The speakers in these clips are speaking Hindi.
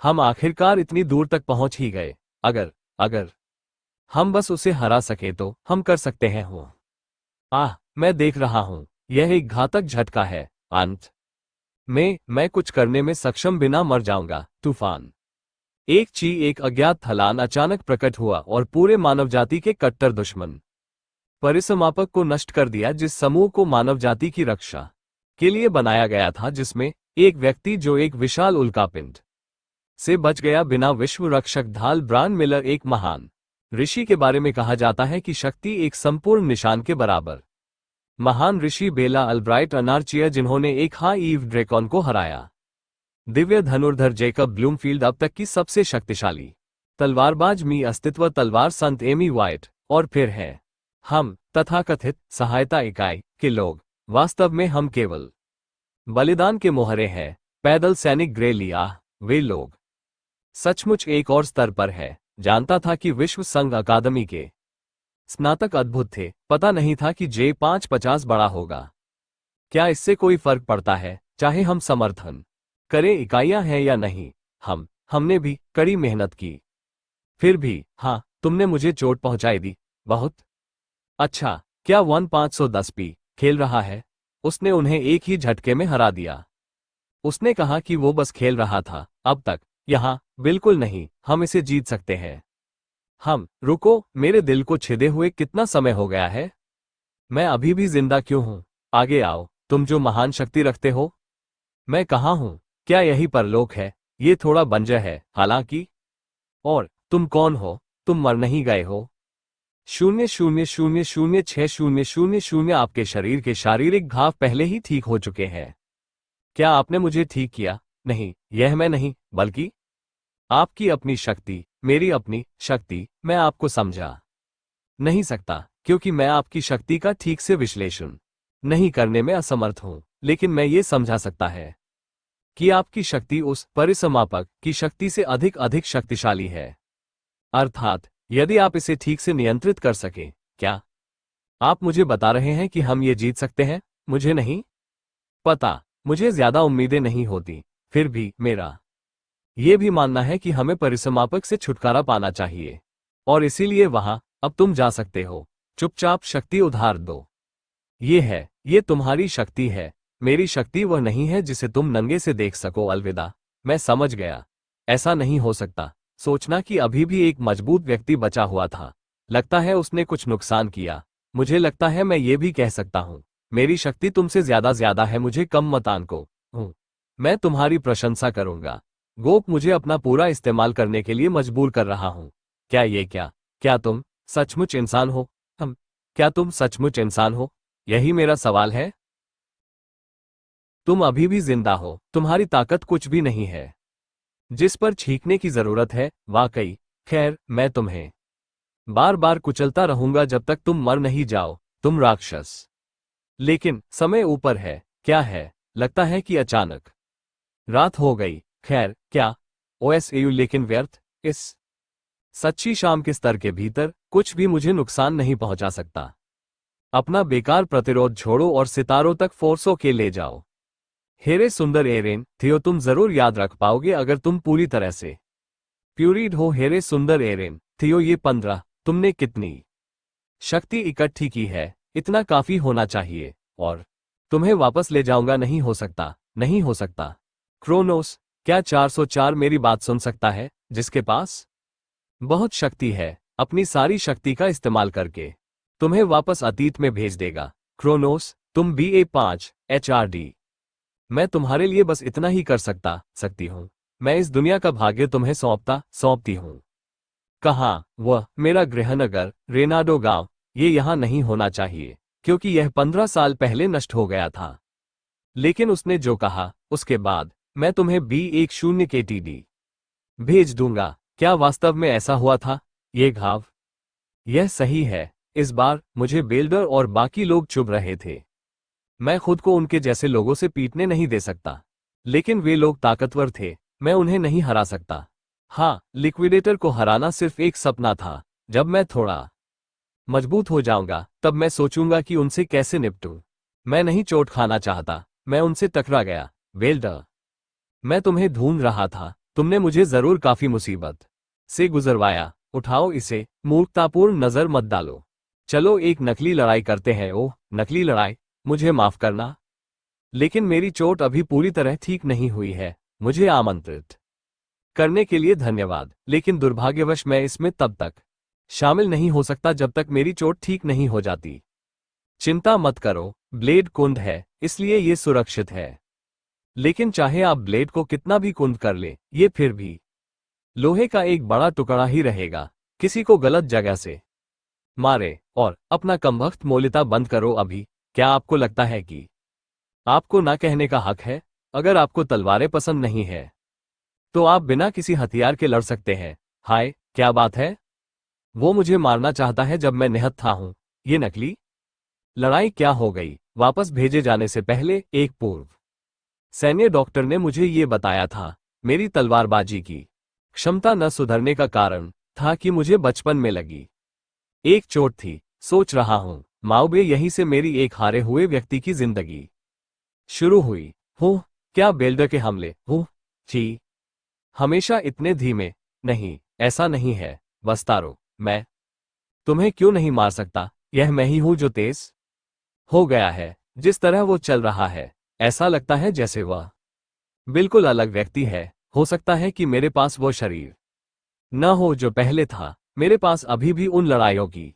हम आखिरकार इतनी दूर तक पहुंच ही गए। अगर अगर हम बस उसे हरा सके तो हम कर सकते हैं। हो मैं देख रहा हूं, यह एक घातक झटका है। अंत में मैं कुछ करने में सक्षम बिना मर जाऊंगा। तूफान। एक अज्ञात थलान अचानक प्रकट हुआ और पूरे मानव जाति के कट्टर दुश्मन परिसमापक को नष्ट कर दिया, जिस समूह को मानव जाति की रक्षा के लिए बनाया गया था, जिसमें एक व्यक्ति जो एक विशाल उल्कापिंड से बच गया बिना विश्व रक्षक ढाल ब्रांड मिलर, एक महान ऋषि के बारे में कहा जाता है कि शक्ति एक संपूर्ण निशान के बराबर। महान ऋषि बेला अल्ब्राइट अनार्चिया, जिन्होंने एक ईव ड्रैकन को हराया। दिव्य धनुर्धर जैकब ब्लूमफील्ड, अब तक की सबसे शक्तिशाली तलवारबाज मी अस्तित्व तलवार संत एमी वाइट। और फिर है हम, तथाकथित सहायता इकाई के लोग। वास्तव में हम केवल बलिदान के मोहरे हैं। पैदल सैनिक ग्रे लिया। वे लोग सचमुच एक और स्तर पर है। जानता था कि विश्व संघ अकादमी के स्नातक अद्भुत थे। पता नहीं था कि J550 बड़ा होगा। क्या इससे कोई फर्क पड़ता है, चाहे हम समर्थन करें इकाइयां हैं या नहीं? हमने भी कड़ी मेहनत की। फिर भी हाँ, तुमने मुझे चोट पहुंचाई दी। बहुत अच्छा। क्या 1510p खेल रहा है? उसने उन्हें एक ही झटके में हरा दिया। उसने कहा कि वो बस खेल रहा था। अब तक यहां बिल्कुल नहीं। हम इसे जीत सकते हैं। रुको, मेरे दिल को छिदे हुए कितना समय हो गया है। मैं अभी भी जिंदा क्यों हूं? आगे आओ, तुम जो महान शक्ति रखते हो। मैं कहाँ हूं? क्या यही परलोक है? ये थोड़ा बंजर है हालांकि। और तुम कौन हो? तुम मर नहीं गए हो। 000060000। आपके शरीर के शारीरिक घाव पहले ही ठीक हो चुके हैं। क्या आपने मुझे ठीक किया? नहीं, यह मैं नहीं, बल्कि आपकी अपनी शक्ति, मेरी अपनी शक्ति। मैं आपको समझा नहीं सकता क्योंकि मैं आपकी शक्ति का ठीक से विश्लेषण नहीं करने में असमर्थ हूं, लेकिन मैं ये समझा सकता है कि आपकी शक्ति उस परिसमापक की शक्ति से अधिक अधिक शक्तिशाली है। अर्थात यदि आप इसे ठीक से नियंत्रित कर सके। क्या आप मुझे बता रहे हैं कि हम ये जीत सकते हैं? मुझे नहीं पता, मुझे ज्यादा उम्मीदें नहीं होती। फिर भी मेरा यह भी मानना है कि हमें परिसमापक से छुटकारा पाना चाहिए, और इसीलिए वहां अब तुम जा सकते हो। चुपचाप शक्ति उधार दो। ये तुम्हारी शक्ति है। मेरी शक्ति वह नहीं है जिसे तुम नंगे से देख सको। अलविदा। मैं समझ गया। ऐसा नहीं हो सकता। सोचना कि अभी भी एक मजबूत व्यक्ति बचा हुआ था। लगता है उसने कुछ नुकसान किया। मुझे लगता है मैं ये भी कह सकता हूं, मेरी शक्ति तुमसे ज्यादा है। मुझे कम मत आंको हूं। मैं तुम्हारी प्रशंसा करूंगा। गोप, मुझे अपना पूरा इस्तेमाल करने के लिए मजबूर कर रहा हूं। क्या तुम सचमुच इंसान हो? क्या तुम सचमुच इंसान हो? यही मेरा सवाल है। तुम अभी भी जिंदा हो। तुम्हारी ताकत कुछ भी नहीं है जिस पर छींकने की जरूरत है। वाकई। खैर, मैं तुम्हें बार बार कुचलता रहूंगा जब तक तुम मर नहीं जाओ, तुम राक्षस। लेकिन समय ऊपर है। क्या है? लगता है कि अचानक रात हो गई। खैर, क्या ओएसएयू, लेकिन व्यर्थ। इस सच्ची शाम के स्तर के भीतर कुछ भी मुझे नुकसान नहीं पहुंचा सकता। अपना बेकार प्रतिरोध छोड़ो और सितारों तक फोर्सों के ले जाओ। हेरे सुंदर एरेन, थियो, तुम जरूर याद रख पाओगे अगर तुम पूरी तरह से प्यूरिड हो। हेरे सुंदर एरेन, थियो, ये 15। तुमने कितनी शक्ति इकट्ठी की है? इतना काफी होना चाहिए। और तुम्हें वापस ले जाऊंगा। नहीं हो सकता, नहीं हो सकता। क्रोनोस, क्या 404 मेरी बात सुन सकता है? जिसके पास बहुत शक्ति है, अपनी सारी शक्ति का इस्तेमाल करके तुम्हें वापस अतीत में भेज देगा। क्रोनोस, तुम BA5 HRD। मैं तुम्हारे लिए बस इतना ही कर सकती हूं। मैं इस दुनिया का भाग्य तुम्हें सौंपती हूं। कहाँ? वह मेरा गृहनगर रेनाडो गांव। ये यहां नहीं होना चाहिए क्योंकि यह 15 साल पहले नष्ट हो गया था। लेकिन उसने जो कहा उसके बाद मैं तुम्हें B10 KTD भेज दूंगा। क्या वास्तव में ऐसा हुआ था? ये घाव, यह सही है। इस बार मुझे बेल्डर और बाकी लोग चुभ रहे थे। मैं खुद को उनके जैसे लोगों से पीटने नहीं दे सकता, लेकिन वे लोग ताकतवर थे। मैं उन्हें नहीं हरा सकता। हाँ, लिक्विडेटर को हराना सिर्फ एक सपना था। जब मैं थोड़ा मजबूत हो जाऊंगा तब मैं सोचूंगा कि उनसे कैसे निपटूं। मैं नहीं चोट खाना चाहता। मैं उनसे टकरा गया। बेल्डर, मैं तुम्हें ढूंढ रहा था। तुमने मुझे जरूर काफी मुसीबत से गुजरवाया। उठाओ इसे, मूर्खतापूर्ण नजर मत डालो। चलो एक नकली लड़ाई करते हैं। ओह, नकली लड़ाई, मुझे माफ करना, लेकिन मेरी चोट अभी पूरी तरह ठीक नहीं हुई है। मुझे आमंत्रित करने के लिए धन्यवाद, लेकिन दुर्भाग्यवश मैं इसमें तब तक शामिल नहीं हो सकता जब तक मेरी चोट ठीक नहीं हो जाती। चिंता मत करो, ब्लेड कुंद है, इसलिए ये सुरक्षित है। लेकिन चाहे आप ब्लेड को कितना भी कुंद कर ले, ये फिर भी लोहे का एक बड़ा टुकड़ा ही रहेगा। किसी को गलत जगह से मारे और अपना कमबख्त मोलिता बंद करो अभी। क्या आपको लगता है कि आपको ना कहने का हक है? अगर आपको तलवारें पसंद नहीं है तो आप बिना किसी हथियार के लड़ सकते हैं। हाय, क्या बात है? वो मुझे मारना चाहता है जब मैं निहत्था था हूं। ये नकली लड़ाई क्या हो गई? वापस भेजे जाने से पहले एक पूर्व सैन्य डॉक्टर ने मुझे ये बताया था। मेरी तलवारबाजी की क्षमता न सुधरने का कारण था कि मुझे बचपन में लगी एक चोट थी। सोच रहा हूं माओबे यहीं से मेरी एक हारे हुए व्यक्ति की जिंदगी शुरू हुई। हो, क्या बेल्डर के हमले? हो जी, हमेशा इतने धीमे नहीं, ऐसा नहीं है बस्तारो। मैं तुम्हें क्यों नहीं मार सकता? यह मैं ही हूं जो तेज हो गया है। जिस तरह वो चल रहा है, ऐसा लगता है जैसे वह बिल्कुल अलग व्यक्ति है। हो सकता है कि मेरे पास वो शरीर न हो जो पहले था। मेरे पास अभी भी उन लड़ाइयों की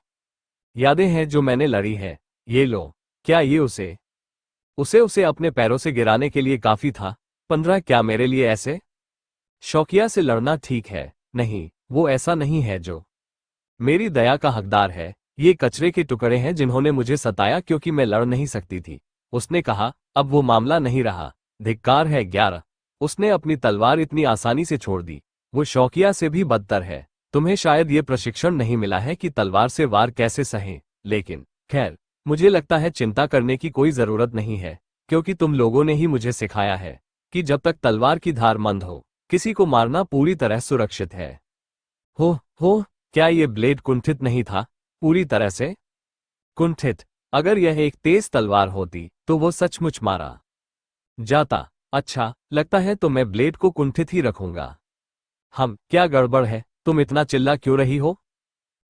यादें हैं जो मैंने लड़ी है। ये लो। क्या ये उसे उसे उसे अपने पैरों से गिराने के लिए काफी था? 15। क्या मेरे लिए ऐसे शौकिया से लड़ना ठीक है? नहीं, वो ऐसा नहीं है जो मेरी दया का हकदार है। ये कचरे के टुकड़े हैं जिन्होंने मुझे सताया क्योंकि मैं लड़ नहीं सकती थी। उसने कहा, अब वो मामला नहीं रहा। धिक्कार है 11। उसने अपनी तलवार इतनी आसानी से छोड़ दी। वो शौकिया से भी बदतर है। तुम्हें शायद ये प्रशिक्षण नहीं मिला है कि तलवार से वार कैसे सहें, लेकिन खैर, मुझे लगता है चिंता करने की कोई जरूरत नहीं है, क्योंकि तुम लोगों ने ही मुझे सिखाया है कि जब तक तलवार की धार मंद हो, किसी को मारना पूरी तरह सुरक्षित है। हो, क्या ये ब्लेड कुंठित नहीं था? पूरी तरह से कुंठित। अगर यह एक तेज तलवार होती तो वो सचमुच मारा जाता। अच्छा, लगता है तो मैं ब्लेड को कुंठित ही रखूंगा। क्या गड़बड़ है? तुम इतना चिल्ला क्यों रही हो?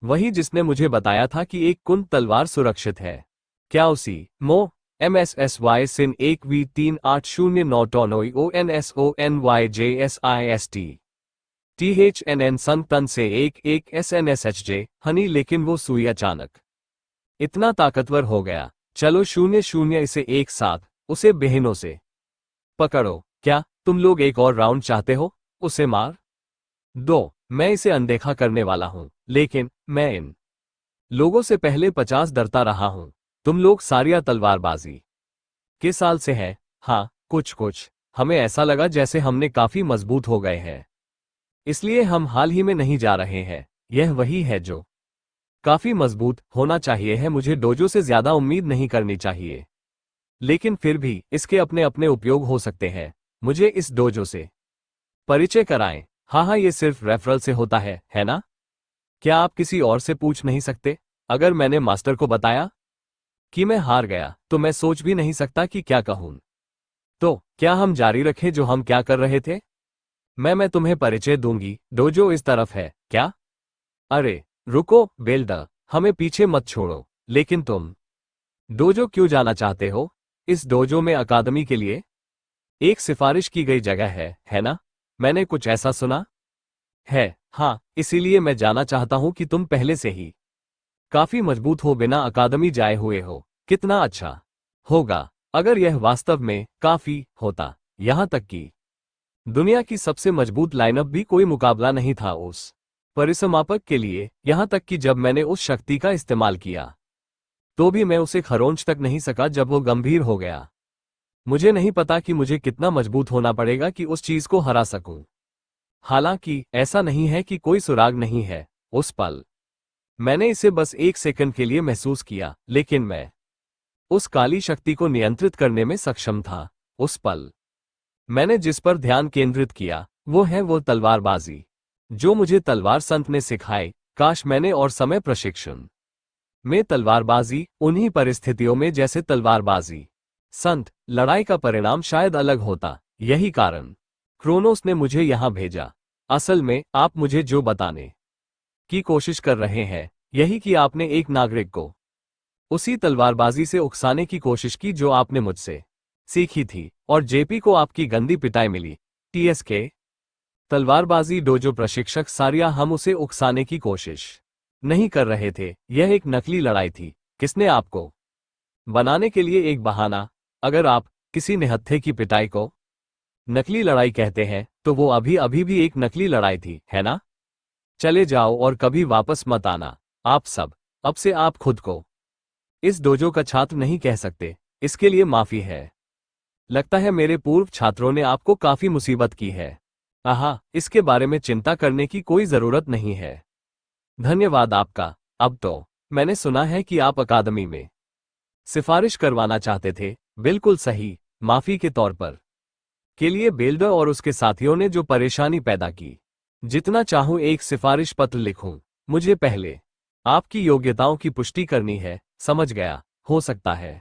वही जिसने मुझे बताया था कि एक कुंद तलवार सुरक्षित है। क्या उसी मो MSSY सिन 1V3809 टोनोई ONSONYJSIST THNN सन तन से एक SNSHJ हनी। लेकिन वो सुई अचानक इतना ताकतवर हो गया। चलो 0-0 इसे एक साथ उसे बहनों से पकड़ो। क्या तुम लोग एक और राउंड चाहते हो? उसे मार दो। मैं इसे अनदेखा करने वाला हूं, लेकिन मैं इन लोगों से पहले 50 डरता रहा हूं। तुम लोग सारिया तलवारबाजी के साल से हैं। हाँ, कुछ हमें ऐसा लगा जैसे हमने काफी मजबूत हो गए हैं, इसलिए हम हाल ही में नहीं जा रहे हैं। यह वही है जो काफी मजबूत होना चाहिए है। मुझे डोजो से ज्यादा उम्मीद नहीं करनी चाहिए, लेकिन फिर भी इसके अपने अपने उपयोग हो सकते हैं। मुझे इस डोजो से परिचय कराएं। हाँ, ये सिर्फ रेफरल से होता है ना? क्या आप किसी और से पूछ नहीं सकते? अगर मैंने मास्टर को बताया कि मैं हार गया तो मैं सोच भी नहीं सकता कि क्या कहूं। तो क्या हम जारी रखें जो हम क्या कर रहे थे? मैं तुम्हें परिचय दूंगी। डोजो इस तरफ है। क्या? अरे रुको बेल्डर, हमें पीछे मत छोड़ो। लेकिन तुम डोजो क्यों जाना चाहते हो? इस डोजो में अकादमी के लिए एक सिफारिश की गई जगह है ना? मैंने कुछ ऐसा सुना है। हाँ, इसीलिए मैं जाना चाहता हूं कि तुम पहले से ही काफी मजबूत हो, बिना अकादमी जाए हुए हो। कितना अच्छा होगा अगर यह वास्तव में काफी होता। यहां तक कि दुनिया की सबसे मजबूत लाइनअप भी कोई मुकाबला नहीं था उस परिसमापक के लिए। यहां तक कि जब मैंने उस शक्ति का इस्तेमाल किया तो भी मैं उसे खरोंच तक नहीं सका जब वो गंभीर हो गया। मुझे नहीं पता कि मुझे कितना मजबूत होना पड़ेगा कि उस चीज को हरा सकूं। हालांकि ऐसा नहीं है कि कोई सुराग नहीं है। उस पल मैंने इसे बस 1 सेकंड के लिए महसूस किया, लेकिन मैं उस काली शक्ति को नियंत्रित करने में सक्षम था। उस पल मैंने जिस पर ध्यान केंद्रित किया वो तलवारबाजी जो मुझे तलवार संत ने सिखाई। काश मैंने और समय प्रशिक्षण में तलवारबाजी उन्हीं परिस्थितियों में जैसे तलवारबाजी संत लड़ाई का परिणाम शायद अलग होता। यही कारण क्रोनोस ने मुझे यहां भेजा। असल में आप मुझे जो बताने की कोशिश कर रहे हैं यही कि आपने एक नागरिक को उसी तलवारबाजी से उकसाने की कोशिश की जो आपने मुझसे सीखी थी, और जेपी को आपकी गंदी पिटाई मिली। टीएसके तलवारबाजी डोजो प्रशिक्षक सारिया, हम उसे उकसाने की कोशिश नहीं कर रहे थे। यह एक नकली लड़ाई थी। किसने आपको बनाने के लिए एक बहाना? अगर आप किसी निहत्थे की पिटाई को नकली लड़ाई कहते हैं तो वो अभी अभी भी एक नकली लड़ाई थी, है ना? चले जाओ और कभी वापस मत आना। आप सब। अब से आप खुद को इस डोजो का छात्र नहीं कह सकते। इसके लिए माफी है। लगता है मेरे पूर्व छात्रों ने आपको काफी मुसीबत की है। आहा, इसके बारे में चिंता करने की कोई जरूरत नहीं है। धन्यवाद आपका। अब तो मैंने सुना है कि आप अकादमी में सिफारिश करवाना चाहते थे। बिल्कुल सही। माफी के तौर पर के लिए बेल्डर और उसके साथियों ने जो परेशानी पैदा की। जितना चाहूं एक सिफारिश पत्र लिखूं। मुझे पहले आपकी योग्यताओं की पुष्टि करनी है। समझ गया। हो सकता है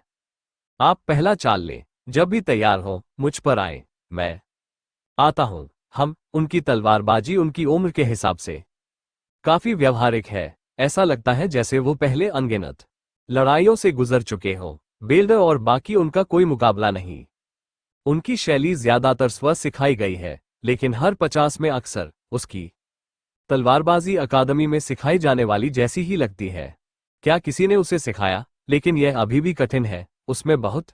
आप पहला चाल लें। जब भी तैयार हो मुझ पर आए। मैं आता हूं। हम उनकी तलवारबाजी उनकी उम्र के हिसाब से काफी व्यावहारिक है। ऐसा लगता है जैसे वो पहले अनगिनत लड़ाइयों से गुजर चुके हो। बेल्डर और बाकी उनका कोई मुकाबला नहीं। उनकी शैली ज्यादातर स्व सिखाई गई है, लेकिन हर 50 में अक्सर उसकी तलवारबाजी अकादमी में सिखाई जाने वाली जैसी ही लगती है। क्या किसी ने उसे सिखाया? लेकिन यह अभी भी कठिन है। उसमें बहुत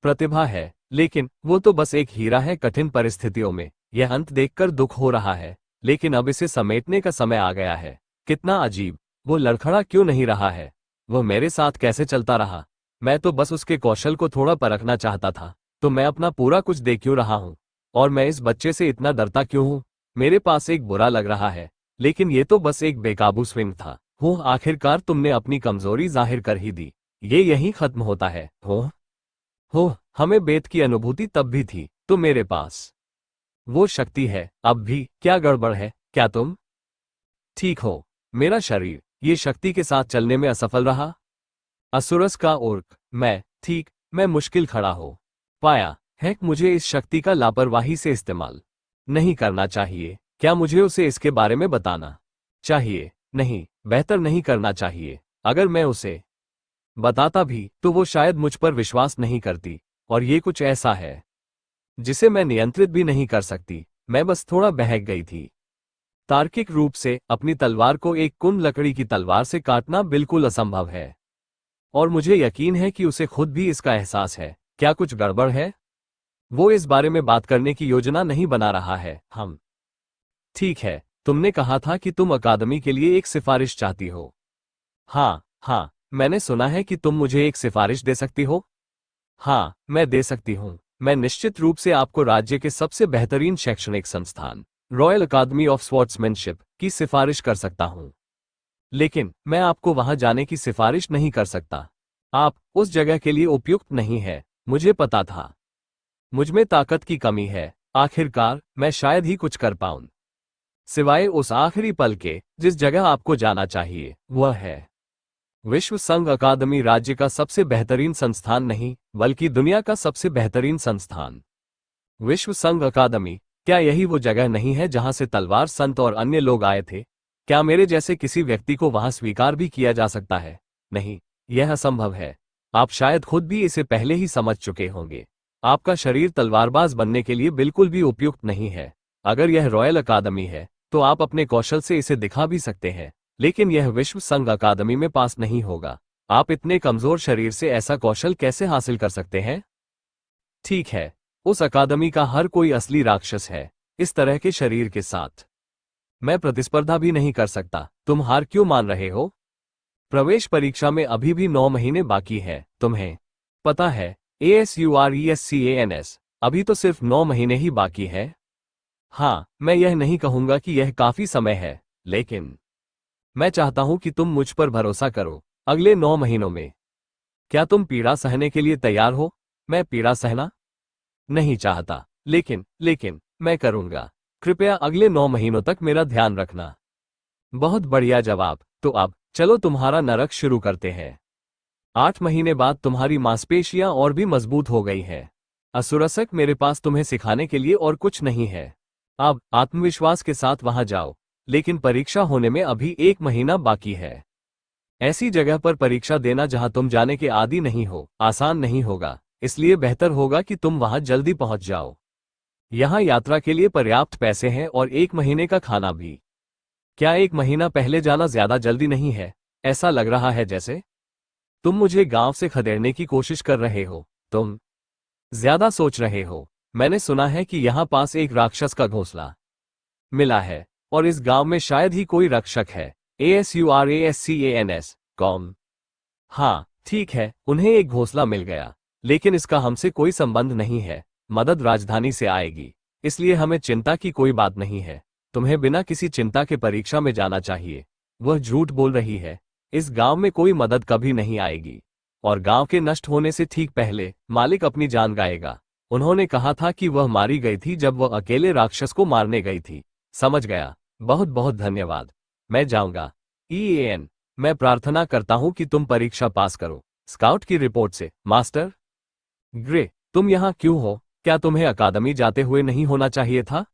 प्रतिभा है, लेकिन वो तो बस एक हीरा है कठिन परिस्थितियों में। यह अंत देखकर दुख हो रहा है, लेकिन अब इसे समेटने का समय आ गया है। कितना अजीब। वो लड़खड़ा क्यों नहीं रहा है? वो मेरे साथ कैसे चलता रहा? मैं तो बस उसके कौशल को थोड़ा परखना चाहता था। तो मैं अपना पूरा कुछ दे क्यों रहा हूं? और मैं इस बच्चे से इतना डरता क्यों हूं? मेरे पास एक बुरा लग रहा है, लेकिन ये तो बस एक बेकाबू स्विंग था। हो, आखिरकार तुमने अपनी कमजोरी जाहिर कर ही दी। ये यहीं खत्म होता है। हो, हमें बेत की अनुभूति तब भी थी, तो मेरे पास वो शक्ति है अब भी। क्या गड़बड़ है? क्या तुम ठीक हो? मेरा शरीर ये शक्ति के साथ चलने में असफल रहा। असुरस का ओर्क। मैं मुश्किल खड़ा हो पाया है। मुझे इस शक्ति का लापरवाही से इस्तेमाल नहीं करना चाहिए। क्या मुझे उसे इसके बारे में बताना चाहिए? नहीं, बेहतर नहीं करना चाहिए। अगर मैं उसे बताता भी तो वो शायद मुझ पर विश्वास नहीं करती, और ये कुछ ऐसा है जिसे मैं नियंत्रित भी नहीं कर सकती। मैं बस थोड़ा बहक गई थी। तार्किक रूप से अपनी तलवार को एक कुंद लकड़ी की तलवार से काटना बिल्कुल असंभव है, और मुझे यकीन है कि उसे खुद भी इसका एहसास है। क्या कुछ गड़बड़ है? वो इस बारे में बात करने की योजना नहीं बना रहा है। हम ठीक है। तुमने कहा था कि तुम अकादमी के लिए एक सिफारिश चाहती हो। हाँ, मैंने सुना है कि तुम मुझे एक सिफारिश दे सकती हो। हाँ, मैं दे सकती हूँ। मैं निश्चित रूप से आपको राज्य के सबसे बेहतरीन शैक्षणिक संस्थान रॉयल अकादमी ऑफ स्वॉर्ड्समैनशिप की सिफारिश कर सकता हूँ, लेकिन मैं आपको वहां जाने की सिफारिश नहीं कर सकता। आप उस जगह के लिए उपयुक्त नहीं है। मुझे पता था मुझमें ताकत की कमी है। आखिरकार मैं शायद ही कुछ कर पाऊं, सिवाय उस आखिरी पल के जिस जगह आपको जाना चाहिए। वह है विश्व संघ अकादमी, राज्य का सबसे बेहतरीन संस्थान नहीं, बल्कि दुनिया का सबसे बेहतरीन संस्थान। विश्व संघ अकादमी, क्या यही वो जगह नहीं है जहां से तलवार संत और अन्य लोग आए थे? क्या मेरे जैसे किसी व्यक्ति को वहां स्वीकार भी किया जा सकता है? नहीं, यह असंभव है। आप शायद खुद भी इसे पहले ही समझ चुके होंगे। आपका शरीर तलवारबाज बनने के लिए बिल्कुल भी उपयुक्त नहीं है। अगर यह रॉयल अकादमी है तो आप अपने कौशल से इसे दिखा भी सकते हैं, लेकिन यह विश्व संघ अकादमी में पास नहीं होगा। आप इतने कमजोर शरीर से ऐसा कौशल कैसे हासिल कर सकते हैं? ठीक है, उस अकादमी का हर कोई असली राक्षस है इस तरह के शरीर के साथ। मैं प्रतिस्पर्धा भी नहीं कर सकता। तुम हार क्यों मान रहे हो? प्रवेश परीक्षा में अभी भी 9 महीने बाकी है। तुम्हें पता है ASURESCANS, अभी तो सिर्फ 9 महीने ही बाकी है। हाँ, मैं यह नहीं कहूंगा कि यह काफी समय है, लेकिन मैं चाहता हूं कि तुम मुझ पर भरोसा करो। अगले 9 महीनों में क्या तुम पीड़ा सहने के लिए तैयार हो? मैं पीड़ा सहना नहीं चाहता, लेकिन मैं करूंगा। कृपया अगले 9 महीनों तक मेरा ध्यान रखना। बहुत बढ़िया जवाब। तो अब चलो तुम्हारा नरक शुरू करते हैं। 8 महीने बाद तुम्हारी मांसपेशियां और भी मजबूत हो गई हैं। असुरसक, मेरे पास तुम्हें सिखाने के लिए और कुछ नहीं है। अब आत्मविश्वास के साथ वहां जाओ, लेकिन परीक्षा होने में अभी 1 महीना बाकी है। ऐसी जगह पर परीक्षा देना जहां तुम जाने के आदी नहीं हो, आसान नहीं होगा, इसलिए बेहतर होगा कि तुम वहां जल्दी पहुंच जाओ। यहाँ यात्रा के लिए पर्याप्त पैसे हैं और 1 महीने का खाना भी। क्या 1 महीना पहले जाना ज्यादा जल्दी नहीं है? ऐसा लग रहा है जैसे तुम मुझे गांव से खदेड़ने की कोशिश कर रहे हो। तुम ज्यादा सोच रहे हो। मैंने सुना है कि यहाँ पास एक राक्षस का घोंसला मिला है, और इस गांव में शायद ही कोई रक्षक है। ASURASCANS com. हाँ ठीक है, उन्हें एक घोंसला मिल गया, लेकिन इसका हमसे कोई संबंध नहीं है। मदद राजधानी से आएगी, इसलिए हमें चिंता की कोई बात नहीं है। तुम्हें बिना किसी चिंता के परीक्षा में जाना चाहिए। वह झूठ बोल रही है। इस गांव में कोई मदद कभी नहीं आएगी, और गांव के नष्ट होने से ठीक पहले मालिक अपनी जान गवाएगा। उन्होंने कहा था कि वह मारी गई थी जब वह अकेले राक्षस को मारने गई थी। समझ गया। बहुत बहुत धन्यवाद। मैं जाऊंगा। EAN, मैं प्रार्थना करता हूं कि तुम परीक्षा पास करो। स्काउट की रिपोर्ट से, मास्टर। ग्रे, तुम यहाँ क्यों हो? क्या तुम्हें अकादमी जाते हुए नहीं होना चाहिए था?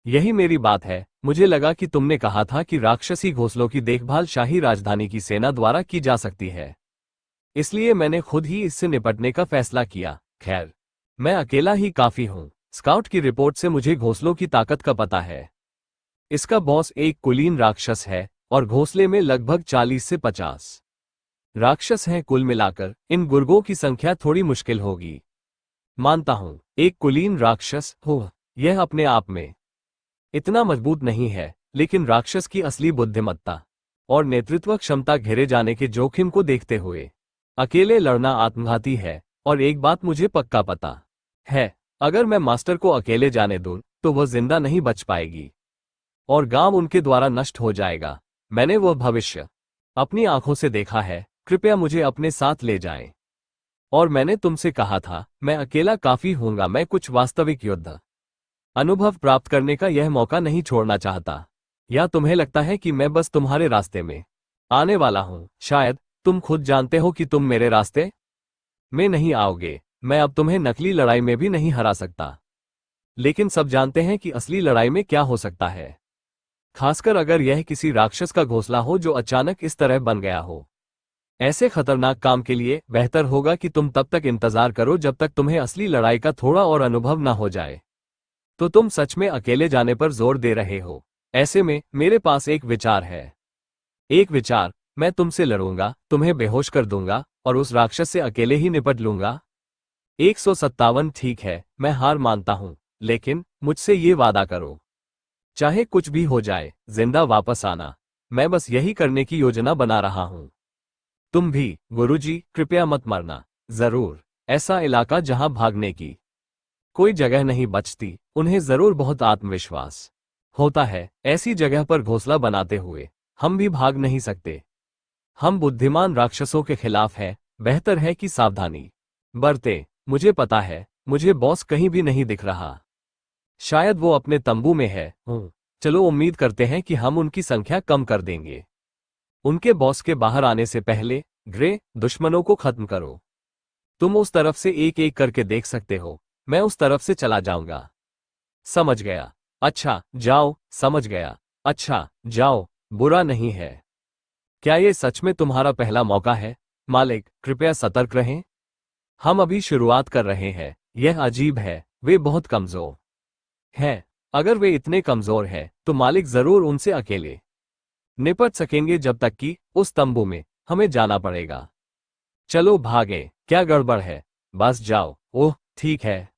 यही मेरी बात है। मुझे लगा कि तुमने कहा था कि राक्षसी घोंसलों की देखभाल शाही राजधानी की सेना द्वारा की जा सकती है, इसलिए मैंने खुद ही इससे निपटने का फैसला किया। खैर, मैं अकेला ही काफी हूं। स्काउट की रिपोर्ट से मुझे घोंसलों की ताकत का पता है। इसका बॉस एक कुलीन राक्षस है, और घोंसले में लगभग 40 से 50 राक्षस हैं कुल मिलाकर। इन गुर्गों की संख्या थोड़ी मुश्किल होगी। मानता हूं, एक कुलीन राक्षस हो, यह अपने आप में इतना मजबूत नहीं है, लेकिन राक्षस की असली बुद्धिमत्ता और नेतृत्व क्षमता घिरे जाने के जोखिम को देखते हुए अकेले लड़ना आत्मघाती है। और एक बात मुझे पक्का पता है, अगर मैं मास्टर को अकेले जाने दूं, तो वह जिंदा नहीं बच पाएगी, और गांव उनके द्वारा नष्ट हो जाएगा। मैंने वह भविष्य अपनी आंखों से देखा है। कृपया मुझे अपने साथ ले जाएं। और मैंने तुमसे कहा था, मैं अकेला काफी हूंगा। मैं कुछ वास्तविक युद्ध अनुभव प्राप्त करने का यह मौका नहीं छोड़ना चाहता। या तुम्हें लगता है कि मैं बस तुम्हारे रास्ते में आने वाला हूं? शायद तुम खुद जानते हो कि तुम मेरे रास्ते में नहीं आओगे। मैं अब तुम्हें नकली लड़ाई में भी नहीं हरा सकता, लेकिन सब जानते हैं कि असली लड़ाई में क्या हो सकता है, खासकर अगर यह किसी राक्षस का घोंसला हो जो अचानक इस तरह बन गया हो। ऐसे खतरनाक काम के लिए बेहतर होगा कि तुम तब तक इंतजार करो जब तक तुम्हें असली लड़ाई का थोड़ा और अनुभव न हो जाए। तो तुम सच में अकेले जाने पर जोर दे रहे हो? ऐसे में मेरे पास एक विचार है। एक विचार? मैं तुमसे लड़ूंगा, तुम्हें बेहोश कर दूंगा, और उस राक्षस से अकेले ही निपट लूंगा। 157। ठीक है, मैं हार मानता हूं, लेकिन मुझसे ये वादा करो, चाहे कुछ भी हो जाए, जिंदा वापस आना। मैं बस यही करने की योजना बना रहा हूं। तुम भी? गुरुजी, कृपया मत मरना। जरूर। ऐसा इलाका जहां भागने की कोई जगह नहीं बचती। उन्हें जरूर बहुत आत्मविश्वास होता है। ऐसी जगह पर घोंसला बनाते हुए हम भी भाग नहीं सकते। हम बुद्धिमान राक्षसों के खिलाफ हैं। बेहतर है कि सावधानी बरते। मुझे पता है, मुझे बॉस कहीं भी नहीं दिख रहा। शायद वो अपने तंबू में है। चलो उम्मीद करते हैं कि हम उनकी संख्या कम कर देंगे। उनके बॉस के बाहर आने से पहले ग्रे, दुश्मनों को खत्म करो। तुम उस तरफ से एक एक करके देख सकते हो। मैं उस तरफ से चला जाऊंगा। समझ गया? अच्छा जाओ। समझ गया? अच्छा जाओ। बुरा नहीं है। क्या ये सच में तुम्हारा पहला मौका है? मालिक, कृपया सतर्क रहें। हम अभी शुरुआत कर रहे हैं। यह अजीब है, वे बहुत कमजोर हैं। अगर वे इतने कमजोर हैं, तो मालिक जरूर उनसे अकेले निपट सकेंगे, जब तक कि उस तंबू में हमें जाना पड़ेगा। चलो भागे। क्या गड़बड़ है? बस जाओ। ओह ठीक है।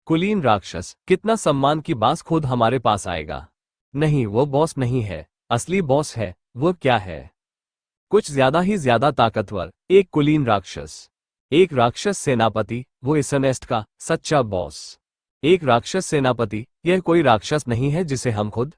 कुलीन राक्षस, कितना सम्मान की बात, खुद हमारे पास आएगा। नहीं, वो बॉस नहीं है। असली बॉस है। वो क्या है? कुछ ज्यादा ही ज्यादा ताकतवर। एक कुलीन राक्षस, एक राक्षस सेनापति, वो इसनेस्ट का सच्चा बॉस। एक राक्षस सेनापति, यह कोई राक्षस नहीं है जिसे हम खुद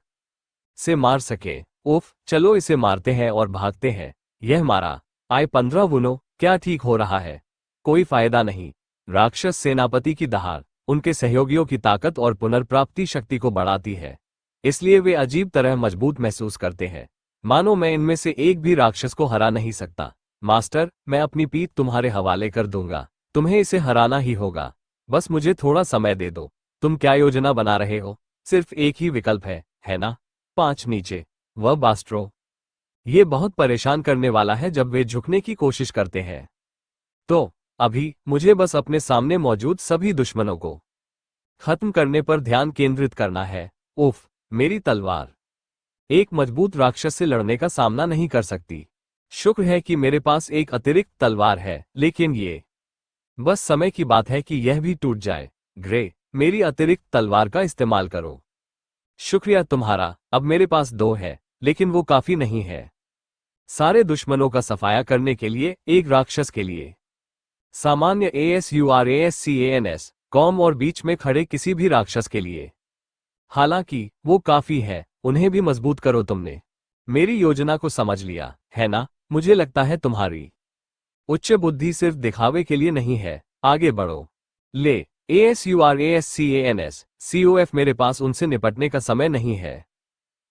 से मार सके। उफ, चलो इसे मारते हैं और भागते हैं। यह मारा। I-15 वुनो, क्या ठीक हो रहा है? कोई फायदा नहीं। राक्षस सेनापति की दहाड़ उनके सहयोगियों की ताकत और पुनर्प्राप्ति शक्ति को बढ़ाती है, इसलिए वे अजीब तरह मजबूत महसूस करते हैं, मानो मैं इनमें से एक भी राक्षस को हरा नहीं सकता। मास्टर, मैं अपनी पीठ तुम्हारे हवाले कर दूंगा। तुम्हें इसे हराना ही होगा। बस मुझे थोड़ा समय दे दो। तुम क्या योजना बना रहे हो? सिर्फ एक ही विकल्प है ना? 5 नीचे। वह बास्ट्रो। ये बहुत परेशान करने वाला है जब वे झुकने की कोशिश करते हैं। तो अभी मुझे बस अपने सामने मौजूद सभी दुश्मनों को खत्म करने पर ध्यान केंद्रित करना है। उफ, मेरी तलवार एक मजबूत राक्षस से लड़ने का सामना नहीं कर सकती। शुक्र है कि मेरे पास एक अतिरिक्त तलवार है, लेकिन ये बस समय की बात है कि यह भी टूट जाए। ग्रे, मेरी अतिरिक्त तलवार का इस्तेमाल करो। शुक्रिया तुम्हारा। अब मेरे पास 2 है, लेकिन वो काफी नहीं है सारे दुश्मनों का सफाया करने के लिए, एक राक्षस के लिए। सामान्य ASURASCANS कॉम और बीच में खड़े किसी भी राक्षस के लिए। हालांकि वो काफी है, उन्हें भी मजबूत करो। तुमने मेरी योजना को समझ लिया है ना? मुझे लगता है तुम्हारी उच्च बुद्धि सिर्फ दिखावे के लिए नहीं है। आगे बढ़ो। ले, ASURASCANS COF, मेरे पास उनसे निपटने का समय नहीं है।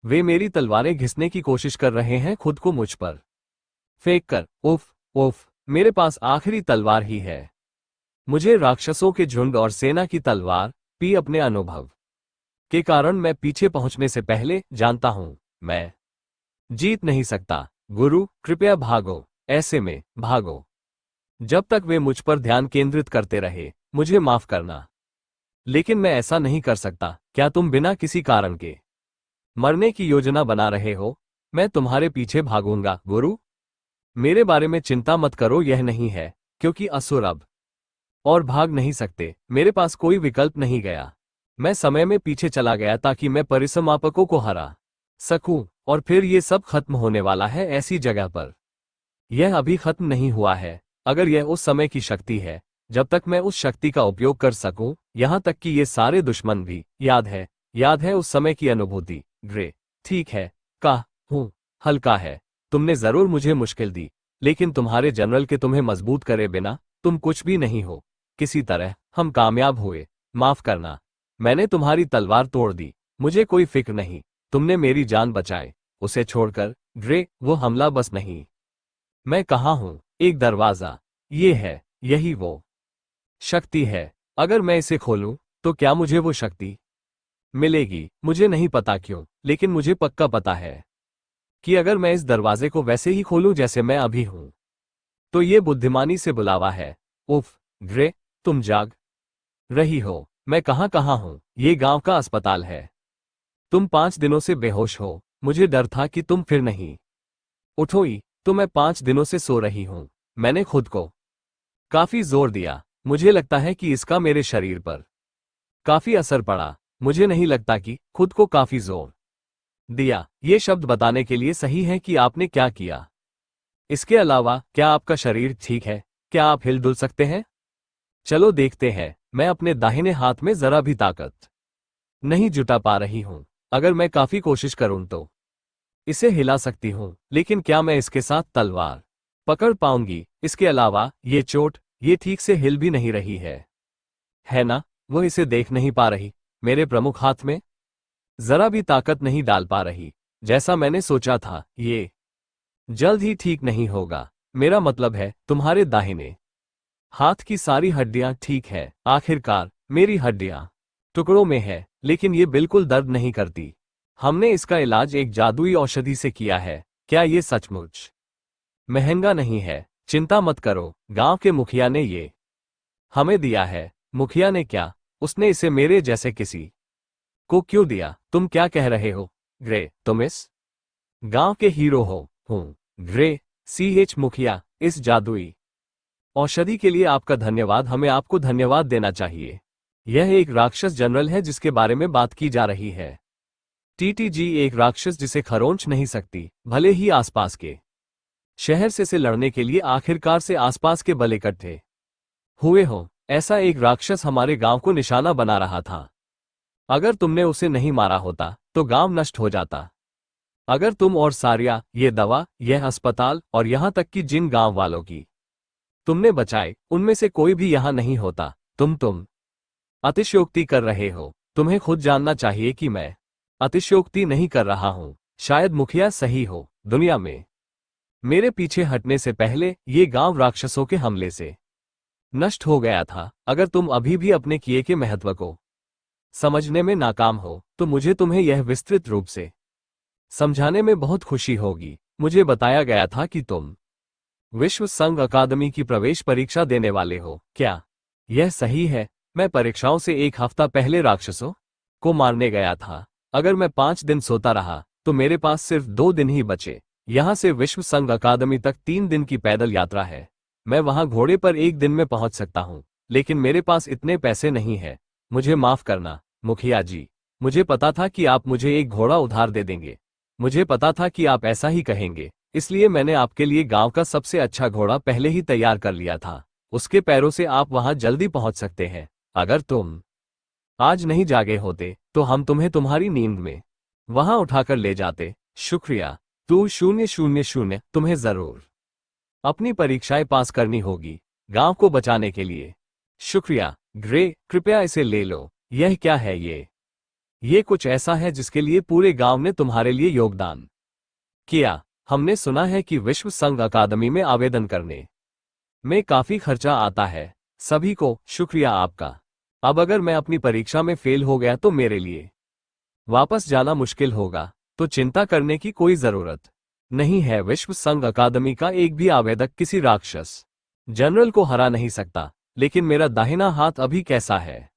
वे मेरी तलवारें घिसने की कोशिश कर रहे हैं, खुद को मुझ पर फेंक कर। उफ उफ, मेरे पास आखिरी तलवार ही है। मुझे राक्षसों के झुंड और सेना की तलवार पी अपने अनुभव के कारण मैं पीछे पहुंचने से पहले जानता हूं मैं जीत नहीं सकता। गुरु, कृपया भागो। ऐसे में भागो जब तक वे मुझ पर ध्यान केंद्रित करते रहे। मुझे माफ करना, लेकिन मैं ऐसा नहीं कर सकता। क्या तुम बिना किसी कारण के मरने की योजना बना रहे हो? मैं तुम्हारे पीछे भागूंगा गुरु। मेरे बारे में चिंता मत करो, यह नहीं है क्योंकि असुर अब और भाग नहीं सकते। मेरे पास कोई विकल्प नहीं गया। मैं समय में पीछे चला गया ताकि मैं परिसमापकों को हरा सकूं, और फिर ये सब खत्म होने वाला है ऐसी जगह पर। यह अभी खत्म नहीं हुआ है। अगर यह उस समय की शक्ति है, जब तक मैं उस शक्ति का उपयोग कर सकूं, यहां तक कि ये सारे दुश्मन भी। याद है उस समय की अनुभूति। ग्रे, ठीक है, हूं, हल्का है। तुमने जरूर मुझे मुश्किल दी, लेकिन तुम्हारे जनरल के तुम्हें मजबूत करे बिना तुम कुछ भी नहीं हो। किसी तरह हम कामयाब हुए। माफ करना, मैंने तुम्हारी तलवार तोड़ दी। मुझे कोई फिक्र नहीं, तुमने मेरी जान बचाए। उसे छोड़कर ग्रे, वो हमला बस नहीं। मैं कहाँ हूं? एक दरवाजा। ये है, यही वो शक्ति है। अगर मैं इसे खोलूं, तो क्या मुझे वो शक्ति मिलेगी? मुझे नहीं पता क्यों, लेकिन मुझे पक्का पता है कि अगर मैं इस दरवाजे को वैसे ही खोलूं जैसे मैं अभी हूं, तो ये बुद्धिमानी से बुलावा है। उफ, ग्रे, तुम जाग रही हो। मैं कहाँ हूं? ये गांव का अस्पताल है। तुम 5 दिनों से बेहोश हो। मुझे डर था कि तुम फिर नहीं उठोई, तो मैं 5 दिनों से सो रही हूं। मैंने खुद को काफी जोर दिया। मुझे लगता है कि इसका मेरे शरीर पर काफी असर पड़ा। मुझे नहीं लगता कि खुद को काफी जोर दिया ये शब्द बताने के लिए सही है कि आपने क्या किया। इसके अलावा, क्या आपका शरीर ठीक है? क्या आप हिल-डुल सकते हैं? चलो देखते हैं। मैं अपने दाहिने हाथ में जरा भी ताकत नहीं जुटा पा रही हूं। अगर मैं काफी कोशिश करूं तो इसे हिला सकती हूं, लेकिन क्या मैं इसके साथ तलवार पकड़ पाऊंगी? इसके अलावा, ये चोट, ये ठीक से हिल भी नहीं रही है ना? वो इसे देख नहीं पा रही। मेरे प्रमुख हाथ में जरा भी ताकत नहीं डाल पा रही। जैसा मैंने सोचा था, ये जल्द ही ठीक नहीं होगा। मेरा मतलब है, तुम्हारे दाहिने हाथ की सारी हड्डियां ठीक है। आखिरकार मेरी हड्डियां टुकड़ों में है, लेकिन ये बिल्कुल दर्द नहीं करती। हमने इसका इलाज एक जादुई औषधि से किया है। क्या ये सचमुच महंगा नहीं है? चिंता मत करो, गांव के मुखिया ने ये हमें दिया है। मुखिया ने क्या? उसने इसे मेरे जैसे किसी को क्यों दिया? तुम क्या कह रहे हो ग्रे? तुम इस गांव के हीरो हो। हूं ग्रे, मुखिया, इस जादुई औषधि के लिए आपका धन्यवाद। हमें आपको धन्यवाद देना चाहिए। यह एक राक्षस जनरल है जिसके बारे में बात की जा रही है। TTG, एक राक्षस जिसे खरोंच नहीं सकती, भले ही आसपास के शहर से लड़ने के लिए आखिरकार से आसपास के बल इकट्ठे हुए हो। ऐसा एक राक्षस हमारे गांव को निशाना बना रहा था। अगर तुमने उसे नहीं मारा होता, तो गांव नष्ट हो जाता। अगर तुम और सारिया, ये दवा, यह अस्पताल, और यहां तक कि जिन गांव वालों की तुमने बचाए, उनमें से कोई भी यहां नहीं होता। तुम अतिशयोक्ति कर रहे हो। तुम्हें खुद जानना चाहिए कि मैं अतिशयोक्ति नहीं कर रहा हूं। शायद मुखिया सही हो। दुनिया में मेरे पीछे हटने से पहले ये गांव राक्षसों के हमले से नष्ट हो गया था। अगर तुम अभी भी अपने किए के महत्व को समझने में नाकाम हो तो मुझे तुम्हें यह विस्तृत रूप से समझाने में बहुत खुशी होगी। मुझे बताया गया था कि तुम विश्व संघ अकादमी की प्रवेश परीक्षा देने वाले हो। क्या यह सही है? मैं परीक्षाओं से एक हफ्ता पहले राक्षसों को मारने गया था। अगर मैं 5 दिन सोता रहा तो मेरे पास सिर्फ 2 दिन ही बचे। यहाँ से विश्व संघ अकादमी तक 3 दिन की पैदल यात्रा है। मैं वहां घोड़े पर 1 दिन में पहुंच सकता हूं, लेकिन मेरे पास इतने पैसे नहीं है। मुझे माफ करना मुखिया जी। मुझे पता था कि आप मुझे एक घोड़ा उधार दे देंगे। मुझे पता था कि आप ऐसा ही कहेंगे, इसलिए मैंने आपके लिए गांव का सबसे अच्छा घोड़ा पहले ही तैयार कर लिया था। उसके पैरों से आप वहां जल्दी पहुंच सकते हैं। अगर तुम आज नहीं जागे होते तो हम तुम्हें तुम्हारी नींद में वहां उठाकर ले जाते। शुक्रिया। 2000 तुम्हें जरूर अपनी परीक्षाएं पास करनी होगी गांव को बचाने के लिए। शुक्रिया ग्रे, कृपया इसे ले लो। यह क्या है? ये कुछ ऐसा है जिसके लिए पूरे गांव ने तुम्हारे लिए योगदान किया। हमने सुना है कि विश्व संघ अकादमी में आवेदन करने में काफी खर्चा आता है। सभी को शुक्रिया आपका। अब अगर मैं अपनी परीक्षा में फेल हो गया तो मेरे लिए वापस जाना मुश्किल होगा, तो चिंता करने की कोई जरूरत नहीं है। विश्व संघ अकादमी का एक भी आवेदक किसी राक्षस जनरल को हरा नहीं सकता। लेकिन मेरा दाहिना हाथ अभी कैसा है?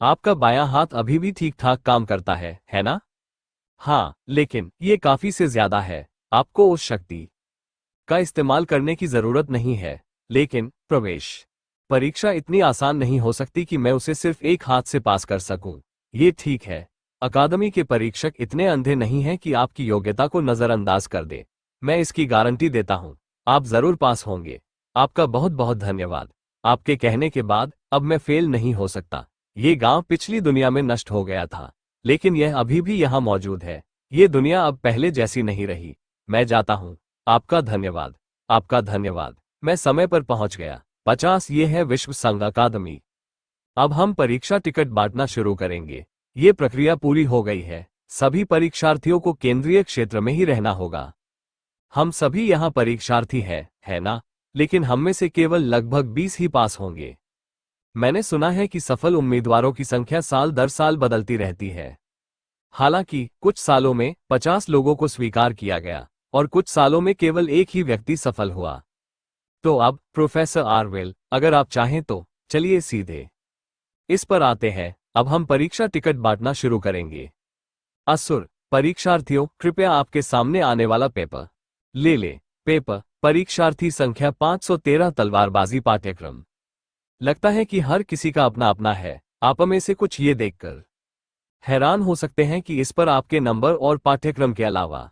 आपका बायां हाथ अभी भी ठीक ठाक काम करता है ना? हाँ, लेकिन ये काफी से ज्यादा है। आपको उस शक्ति का इस्तेमाल करने की जरूरत नहीं है। लेकिन प्रवेश परीक्षा इतनी आसान नहीं हो सकती कि मैं उसे सिर्फ एक हाथ से पास कर सकूं। ये ठीक है। अकादमी के परीक्षक इतने अंधे नहीं हैं कि आपकी योग्यता को नजरअंदाज कर दे। मैं इसकी गारंटी देता हूं, आप जरूर पास होंगे। आपका बहुत बहुत धन्यवाद। आपके कहने के बाद अब मैं फेल नहीं हो सकता। ये गांव पिछली दुनिया में नष्ट हो गया था, लेकिन यह अभी भी यहाँ मौजूद है। ये दुनिया अब पहले जैसी नहीं रही। मैं जाता हूँ। आपका धन्यवाद। आपका धन्यवाद। मैं समय पर पहुंच गया। 50 ये है विश्व संघ अकादमी। अब हम परीक्षा टिकट बांटना शुरू करेंगे। ये प्रक्रिया पूरी हो गई है। सभी परीक्षार्थियों को केंद्रीय क्षेत्र में ही रहना होगा। हम सभी यहाँ परीक्षार्थी हैं, है ना? लेकिन हम में से केवल लगभग 20 ही पास होंगे। मैंने सुना है कि सफल उम्मीदवारों की संख्या साल दर साल बदलती रहती है। हालांकि कुछ सालों में 50 लोगों को स्वीकार किया गया और कुछ सालों में केवल एक ही व्यक्ति सफल हुआ। तो अब प्रोफेसर आरवेल, अगर आप चाहें तो चलिए सीधे इस पर आते हैं। अब हम परीक्षा टिकट बांटना शुरू करेंगे। असुर परीक्षार्थियों, कृपया आपके सामने आने वाला पेपर ले ले। पेपर परीक्षार्थी संख्या 513 तलवारबाजी पाठ्यक्रम। लगता है कि हर किसी का अपना अपना है। आप में से कुछ ये देखकर हैरान हो सकते हैं कि इस पर आपके नंबर और पाठ्यक्रम के अलावा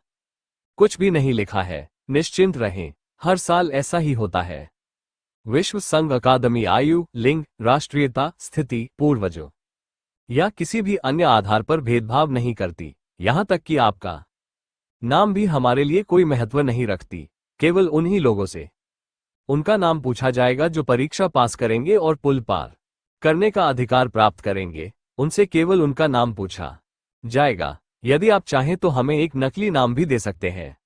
कुछ भी नहीं लिखा है। निश्चिंत रहें, हर साल ऐसा ही होता है। विश्व संघ अकादमी आयु, लिंग, राष्ट्रीयता, स्थिति, पूर्वजों या किसी भी अन्य आधार पर भेदभाव नहीं करती। यहां तक कि आपका नाम भी हमारे लिए कोई महत्व नहीं रखती। केवल उन्हीं लोगों से उनका नाम पूछा जाएगा जो परीक्षा पास करेंगे और पुल पार करने का अधिकार प्राप्त करेंगे। उनसे केवल उनका नाम पूछा जाएगा। यदि आप चाहें तो हमें एक नकली नाम भी दे सकते हैं।